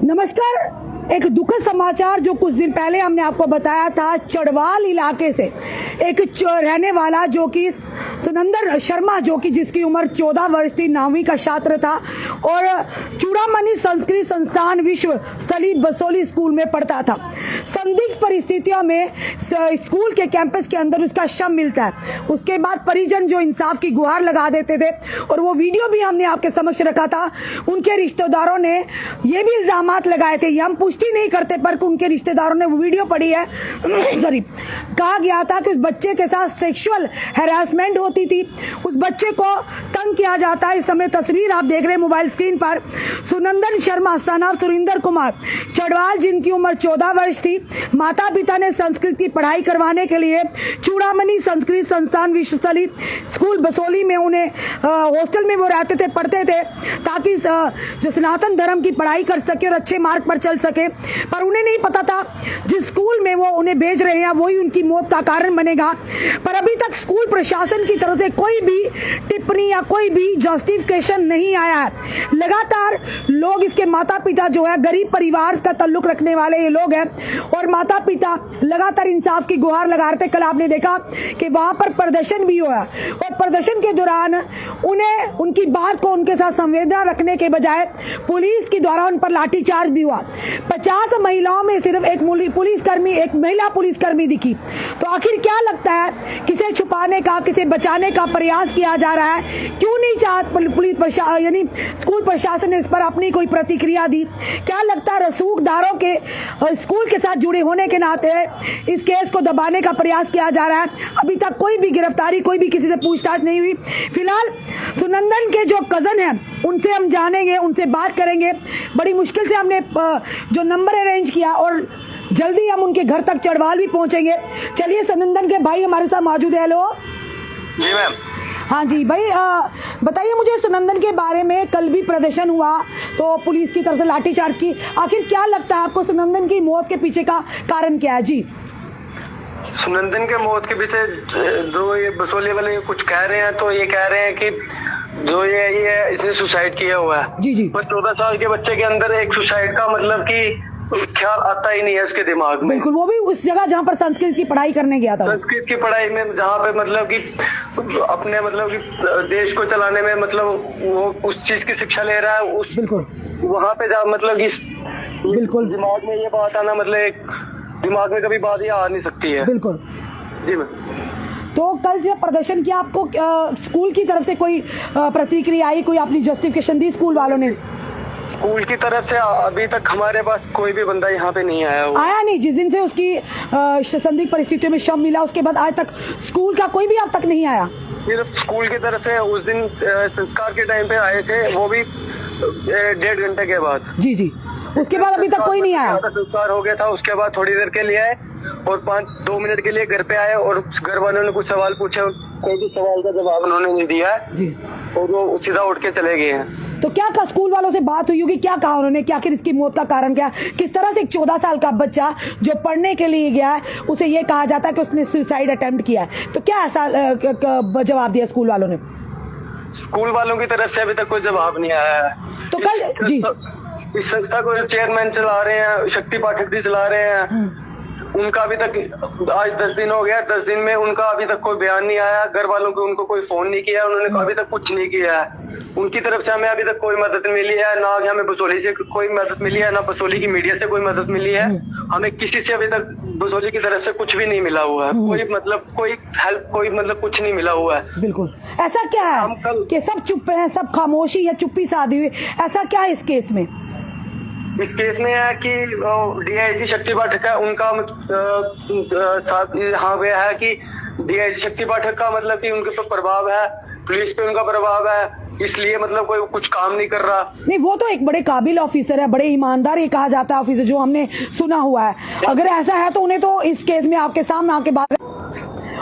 नमस्कार। एक दुखद समाचार जो कुछ दिन पहले हमने आपको बताया था, चड़वाल इलाके से एक रहने वाला जो कि सुनंदन शर्मा, जो कि जिसकी उम्र 14 वर्ष थी, 9वीं का छात्र था और चूड़ामणि संस्कृत संस्थान विश्व स्थली बसोली स्कूल में पढ़ता था। संदिग्ध परिस्थितियों में स्कूल के कैंपस के अंदर उसका शव मिलता है। उसके बाद परिजन जो इंसाफ की गुहार लगा देते थे और वो वीडियो भी हमने आपके समक्ष रखा था। उनके रिश्तेदारों ने ये भी इल्जामात लगाए थे, ये हम पुष्टि नहीं करते, पर उनके रिश्तेदारों ने वो वीडियो पड़ी है। सॉरी, कहा गया था कि उस बच्चे के साथ सेक्सुअल हैरेसमेंट होती थी, उस बच्चे को तंग किया जाता है। इस समय तस्वीर आप देख रहे हैं मोबाइल स्क्रीन पर। सुनंदन शर्मा सन ऑफ सुरिंदर कुमार चड़वाल, जिनकी उम्र 14 वर्ष थी, माता पिता ने संस्कृत की पढ़ाई करवाने के लिए चूड़ामणि संस्कृत संस्थान विश्वस्थली स्कूल बसोली में उन्हें हॉस्टल में वो रहते थे, पढ़ते थे, ताकि जो सनातन धर्म की पढ़ाई कर सके और अच्छे मार्ग पर चल सके। पर उन्हें नहीं पता था जिस स्कूल में वो उन्हें भेज रहे हैं वही उनकी मौत का कारण बनेगा। पर अभी तक स्कूल प्रशासन की तरफ से कोई भी टिप्पणी या कोई भी जस्टिफिकेशन नहीं आया है। लगातार लोग, इसके माता पिता जो है गरीब परिवार का ताल्लुक रखने वाले ये लोग हैं और माता पिता लगातार इंसाफ की गुहार लगा रहे थे। कल आपने देखा कि वहां पर प्रदर्शन भी हुआ और प्रदर्शन के दौरान उन्हें उनकी बात को उनके साथ संवेदना रखने के बजाय पुलिस के द्वारा उन पर लाठीचार्ज भी हुआ। 50 महिलाओं में सिर्फ एक महिला पुलिसकर्मी दिखी। तो आखिर क्या लगता है, किसे छुपाने का, किसे बचाने का प्रयास किया जा रहा है? क्यों नहीं पुलिस यानी स्कूल प्रशासन ने इस पर अपनी कोई प्रतिक्रिया दी? क्या लगता है, रसूखदारों के स्कूल के साथ जुड़े होने के नाते इस केस को दबाने का प्रयास किया जा रहा है? अभी तक कोई भी गिरफ्तारी, कोई भी किसी से पूछताछ नहीं हुई। फिलहाल सुनंदन के जो कजन हैं उनसे हम जानेंगे, उनसे बात करेंगे। बड़ी मुश्किल से हमने जो नंबर अरेंज किया और जल्दी हम उनके घर तक चड़वाल भी पहुंचेंगे। चलिए, सुनंदन के भाई हमारे साथ मौजूद है। हेलो जी मैम। हाँ जी भाई, बताइए मुझे सुनंदन के बारे में। कल भी प्रदर्शन हुआ तो पुलिस की तरफ से लाठीचार्ज की, आखिर क्या लगता है आपको, सुनंदन की मौत के पीछे का कारण क्या है? जी, सुनंदन के मौत के पीछे जो ये बसोली वाले कुछ कह रहे हैं, तो ये कह रहे हैं कि जो ये इसने सुसाइड किया हुआ है। जी जी। पर 14 साल के बच्चे के अंदर एक सुसाइड का मतलब कि ख्याल आता ही नहीं है उसके दिमाग में। बिल्कुल, वो भी उस जगह जहाँ पर संस्कृत की पढ़ाई करने गया था। संस्कृत की पढ़ाई में, जहाँ पे मतलब कि अपने मतलब कि देश को चलाने में मतलब वो उस चीज की शिक्षा ले रहा है। उस बिल्कुल वहाँ पे जा मतलब कि बिल्कुल दिमाग में ये बात आना, मतलब एक दिमाग में कभी बात ये आ नहीं सकती है। बिल्कुल। जी मैम। तो कल जब प्रदर्शन किया, आपको स्कूल की तरफ से कोई प्रतिक्रिया आई, कोई अपनी जस्टिफिकेशन दी स्कूल वालों ने? स्कूल की तरफ से अभी तक हमारे पास कोई भी बंदा यहाँ पे नहीं आया नहीं। जिस दिन से उसकी संदिग्ध परिस्थितियों में शव मिला, उसके बाद आज तक स्कूल का कोई भी अब तक नहीं आया। सिर्फ स्कूल की तरफ से उस दिन संस्कार के टाइम पे आए थे, वो भी 1.5 घंटे के बाद। जी जी। उसके बाद अभी तक कोई नहीं आया। संस्कार हो गया था, उसके बाद थोड़ी देर के लिए आए और 2 मिनट के लिए घर पे आए और घर वालों ने कुछ सवाल पूछे, कोई भी सवाल का जवाब उन्होंने नहीं दिया जी, और वो सीधा उठ के चले गए हैं। तो क्या कहा, स्कूल वालों से बात हुई होगी, क्या कहा उन्होंने कि आखिर इसकी मौत का कारण क्या? किस तरह से एक 14 साल का बच्चा जो पढ़ने के लिए गया है, उसे ये कहा जाता है कि उसने सुसाइड अटेम्प्ट किया है, तो क्या ऐसा जवाब दिया स्कूल वालों ने? स्कूल वालों की तरफ से अभी तक कोई जवाब नहीं आया है। तो कल जी, इस संस्था को चेयरमैन चला रहे हैं, शक्ति पाठक जी चला रहे हैं, उनका अभी तक आज 10 दिन हो गया। 10 दिन में उनका अभी तक कोई बयान नहीं आया। घर वालों को उनको कोई फोन नहीं किया, उन्होंने अभी तक कुछ नहीं किया है। उनकी तरफ से हमें अभी तक कोई मदद मिली है ना, हमें बसोली से कोई मदद मिली है, ना बसोली की मीडिया से कोई मदद मिली है। हमें किसी से अभी तक बसोली की तरफ से कुछ भी नहीं मिला हुआ है। कोई हेल्प, कोई मतलब कुछ नहीं मिला हुआ है। बिल्कुल। ऐसा क्या है कि सब चुप हैं, सब खामोशी या चुप्पी साधी हुई, ऐसा क्या है इस केस में? इस केस में है कि डीआईजी शक्ति पाठक है, उनका साथ यहाँ पे है कि डीआईजी शक्ति पाठक का मतलब कि उनके पे प्रभाव है, पुलिस पे उनका प्रभाव है, इसलिए मतलब कोई कुछ काम नहीं कर रहा। नहीं, वो तो एक बड़े काबिल ऑफिसर है, बड़े ईमानदार ये कहा जाता है ऑफिसर, जो हमने सुना हुआ है। अगर ऐसा है तो उन्हें तो इस केस में आपके सामने आके बात,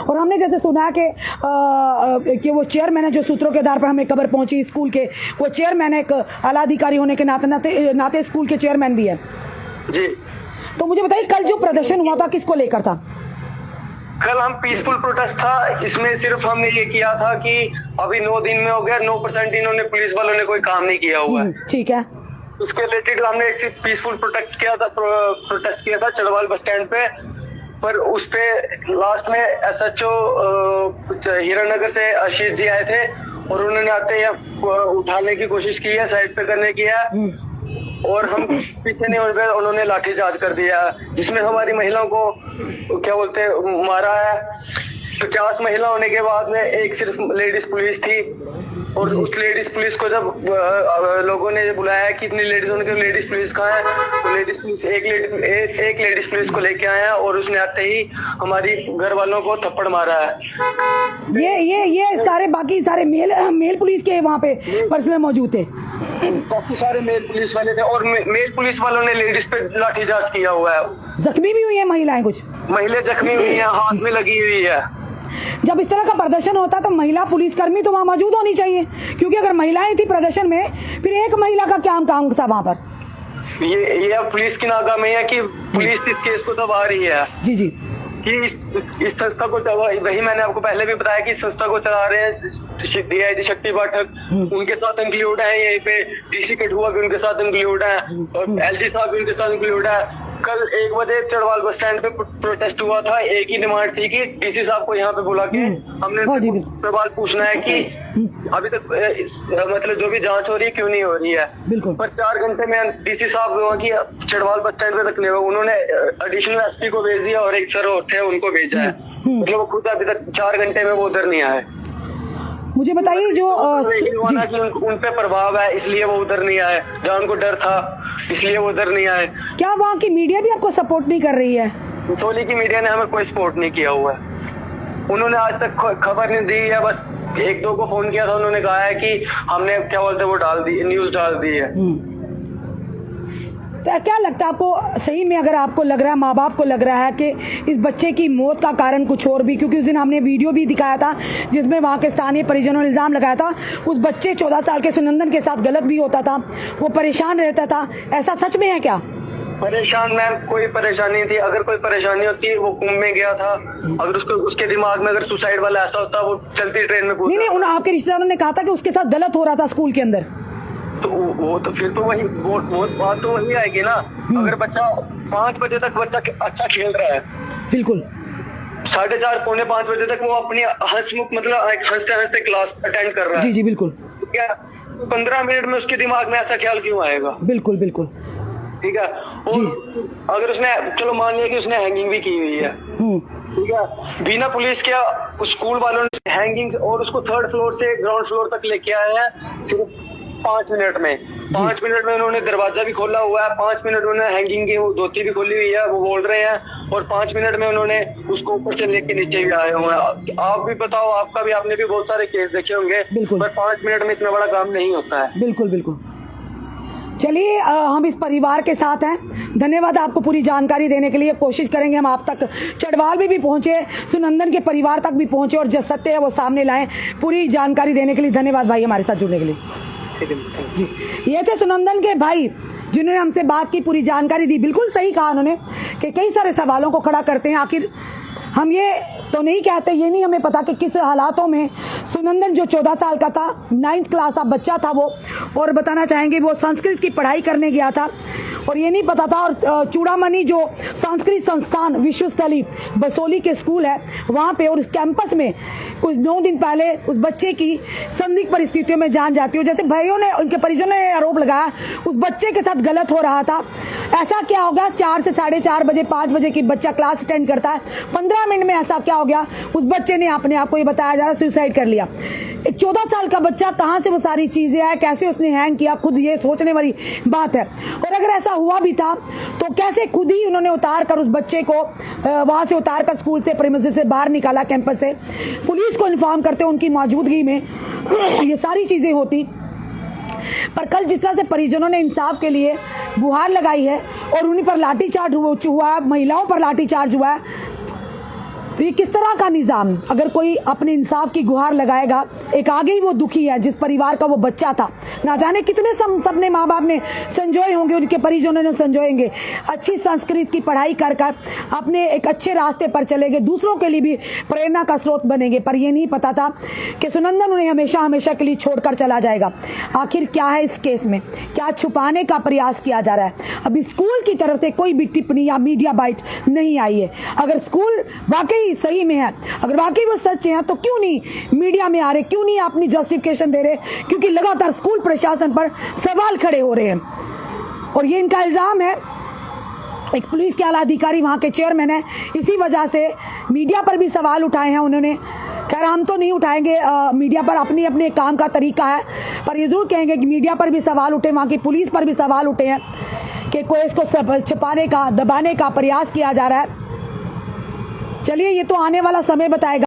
और हमने जैसे सुना है कि वो चेयरमैन है, जो सूत्रों के आधार पर हमें खबर पहुंची स्कूल के, वो चेयरमैन एक आला अधिकारी होने के नाते स्कूल के चेयरमैन भी है जी। तो मुझे बताइए, कल जो प्रदर्शन हुआ था किसको लेकर था? कल हम पीसफुल प्रोटेस्ट था, इसमें सिर्फ हमने ये किया था कि अभी 9 दिन में हो गया, 9% इन्होंने पुलिस वालों ने कोई काम नहीं किया हुआ है। ठीक है। उसके रिलेटेड हमने एक पीसफुल प्रोटेस्ट किया था चढ़वाल बस स्टैंड पे, पर उस पे लास्ट में SHO हीरानगर से आशीष जी आए थे और उन्होंने आते ही उठाने की कोशिश की है, साइड पे करने की है और हम पीछे नहीं हो गए, उन्होंने लाठीचार्ज कर दिया जिसमें हमारी महिलाओं को क्या बोलते मारा है। 50 महिला होने के बाद में एक सिर्फ लेडीज पुलिस थी और उस लेडीज पुलिस को जब लोगों ने बुलाया कि इतनी लेडीज होने के लेडीज पुलिस कहाँ है, तो लेडीज पुलिस एक लेडीज पुलिस को लेके आया और उसने आते ही हमारी घर वालों को थप्पड़ मारा है। ये सारे बाकी सारे मेल पुलिस के वहाँ पे पर्सनल मौजूद थे, काफी सारे मेल पुलिस वाले थे और मेल पुलिस वालों ने लेडीज पे लाठीचार्ज किया हुआ है। जख्मी भी हुई है महिलाएं, कुछ महिलाएं जख्मी हुई है, हाथ में लगी हुई है। जब इस तरह का प्रदर्शन होता है तो महिला पुलिसकर्मी तो वहाँ मौजूद होनी चाहिए, क्योंकि अगर महिलाएं थी प्रदर्शन में फिर एक महिला का क्या काम था वहाँ पर? ये अब पुलिस की नाकामी है कि पुलिस इस केस को दबा रही है। जी जी, कि इस संस्था को वही मैंने आपको पहले भी बताया कि इस संस्था को चला रहे हैं DIG शक्ति पाठक, उनके साथ इंक्लूड है, यहीं पे DC कठुआ भी उनके साथ इंक्लूड है और LG साहब भी उनके साथ इंक्लूड है। कल 1 बजे चढ़वाल बस स्टैंड पे प्रोटेस्ट हुआ था, एक ही डिमांड थी कि DC साहब को यहाँ पे बुला के हमने सवाल पूछना है कि अभी तक मतलब जो भी जांच हो रही है क्यों नहीं हो रही है। बिल्कुल। पर 4 घंटे में DC साहब वहाँ की चढ़वाल बस स्टैंड पे तक नहीं हुआ, उन्होंने एडिशनल SP को भेज दिया और एक सर थे उनको भेजा है, मतलब वो खुद अभी तक 4 घंटे में वो उधर नहीं आए। मुझे बताइए जो उन पे प्रभाव है इसलिए वो उधर नहीं आए, जहाँ उनको डर था इसलिए वो उधर नहीं आए। क्या वहाँ की मीडिया भी आपको सपोर्ट नहीं कर रही है? सोली की मीडिया ने हमें कोई सपोर्ट नहीं किया हुआ है, उन्होंने आज तक खबर नहीं दी है, बस 1-2 को फोन किया था, उन्होंने कहा है कि हमने क्या बोलते वो डाल दी, न्यूज डाल दी है। तो क्या लगता है आपको सही में, अगर आपको लग रहा है, माँ बाप को लग रहा है कि इस बच्चे की मौत का कारण कुछ और भी, क्योंकि उस दिन हमने वीडियो भी दिखाया था जिसमें वहाँ के स्थानीय परिजनों ने इल्ज़ाम लगाया था उस बच्चे 14 साल के सुनंदन के साथ गलत भी होता था, वो परेशान रहता था, ऐसा सच में है क्या? परेशान मैम कोई परेशानी नहीं थी, अगर कोई परेशानी होती वो कुंभ में गया था, अगर उसके दिमाग में अगर सुसाइड वाला ऐसा होता वो चलती ट्रेन में नहीं, आपके रिश्तेदारों ने कहा था कि उसके साथ गलत हो रहा था स्कूल के अंदर, तो वो तो फिर तो वही वो बात तो वही आएगी ना। अगर बच्चा 5 बजे तक बच्चा अच्छा खेल रहा है, बिल्कुल 4:30 पौने 5 बजे तक वो अपनी हंसमुख मतलब हंसते हंसते क्लास अटेंड कर रहा है। जी बिल्कुल। क्या 15 मिनट में उसके दिमाग में ऐसा ख्याल क्यों आएगा? बिल्कुल बिल्कुल ठीक है। और अगर उसने चलो मान लिया कि उसने हैंगिंग भी की हुई है, ठीक है, बिना पुलिस के स्कूल वालों ने हैंगिंग और उसको 3rd फ्लोर से ग्राउंड फ्लोर तक लेके आए हैं सिर्फ 5 मिनट में। 5 मिनट में उन्होंने दरवाजा भी खोला हुआ है, 5 मिनट में उन्होंने हैंगिंग की धोती भी खोली हुई है, वो बोल रहे हैं, और 5 मिनट में उन्होंने उसको ऊपर से लेके नीचे भी आए हुए हैं। आप भी बताओ, आपने भी बहुत सारे केस देखे होंगे, पर 5 मिनट में इतना बड़ा काम नहीं होता है। बिल्कुल बिल्कुल। चलिए हम इस परिवार के साथ हैं, धन्यवाद आपको पूरी जानकारी देने के लिए। कोशिश करेंगे हम आप तक चढ़वाल में भी पहुंचे, सुनंदन के परिवार तक भी पहुंचे और जो सत्य है वो सामने लाएं, पूरी जानकारी देने के लिए धन्यवाद भाई हमारे साथ जुड़ने के लिए। जी, ये थे सुनंदन के भाई जिन्होंने हमसे बात की, पूरी जानकारी दी। बिल्कुल सही कहा उन्होंने कि कई सारे सवालों को खड़ा करते हैं। आखिर हम ये तो नहीं कहते, ये नहीं हमें पता कि किस हालातों में सुनंदन जो 14 साल का था, 9th क्लास का बच्चा था वो, और बताना चाहेंगे वो संस्कृत की पढ़ाई करने गया था और ये नहीं पता था। और चूड़ामणि जो संस्कृत संस्थान विश्वस्थली बसोली के स्कूल है वहाँ पे और उस कैंपस में कुछ 9 दिन पहले उस बच्चे की संदिग्ध परिस्थितियों में जान जाती हो। जैसे भाइयों ने, उनके परिजनों ने आरोप लगाया उस बच्चे के साथ गलत हो रहा था। ऐसा क्या हो गया, 4 से 4:30 बजे 5 बजे की बच्चा क्लास अटेंड करता है, 15 मिनट में ऐसा क्या हो गया, उस बच्चे ने अपने आप को ये बताया जा रहा है सुसाइड कर लिया। एक 14 साल का बच्चा कहाँ से वो सारी चीजें आए, कैसे उसने हैंग किया, खुद ये सोचने वाली बात है। और अगर ऐसा हुआ भी था तो कैसे खुद ही उन्होंने उतार कर उस बच्चे को वहां से उतार कर स्कूल से, प्रीमिसेस से बाहर निकाला, कैंपस से, पुलिस को इन्फॉर्म करते उनकी मौजूदगी में ये सारी चीजें होती। पर कल जिस तरह से परिजनों ने इंसाफ के लिए गुहार लगाई है और उन्हीं पर लाठीचार्ज हुआ, महिलाओं पर लाठीचार्ज हुआ है, तो ये किस तरह का निज़ाम, अगर कोई अपने इंसाफ की गुहार लगाएगा एक आगे ही वो दुखी है जिस परिवार का वो बच्चा था। ना जाने कितने सपने माँ बाप ने संजोए होंगे, उनके परिजनों ने संजोएंगे। अच्छी संस्कृत की पढ़ाई कर कर अपने एक अच्छे रास्ते पर चलेंगे, दूसरों के लिए भी प्रेरणा का स्रोत बनेंगे। पर ये नहीं पता था कि सुनंदन उन्हें हमेशा हमेशा के लिए छोड़कर चला जाएगा। आखिर क्या है इस केस में, क्या छुपाने का प्रयास किया जा रहा है? अभी स्कूल की तरफ से कोई भी टिप्पणी या मीडिया बाइट नहीं आई है। अगर स्कूल वाकई सही में है, अगर वाकई वो सच है, तो क्यों नहीं मीडिया में आ रहे, क्यों नहीं अपनी जस्टिफिकेशन दे रहे? क्योंकि लगातार स्कूल प्रशासन पर सवाल खड़े हो रहे हैं और ये इनका इल्जाम है। एक पुलिस के आला अधिकारी वहाँ के चेयरमैन है, इसी वजह से मीडिया पर भी सवाल उठाए हैं उन्होंने। खैर हम तो नहीं उठाएंगे, मीडिया पर अपनी अपने काम का तरीका है, पर ये जरूर कहेंगे कि मीडिया पर भी सवाल उठे, वहाँ की पुलिस पर भी सवाल उठे हैं कि कोई इसको छिपाने का, दबाने का प्रयास किया जा रहा है। चलिए ये तो आने वाला समय बताएगा।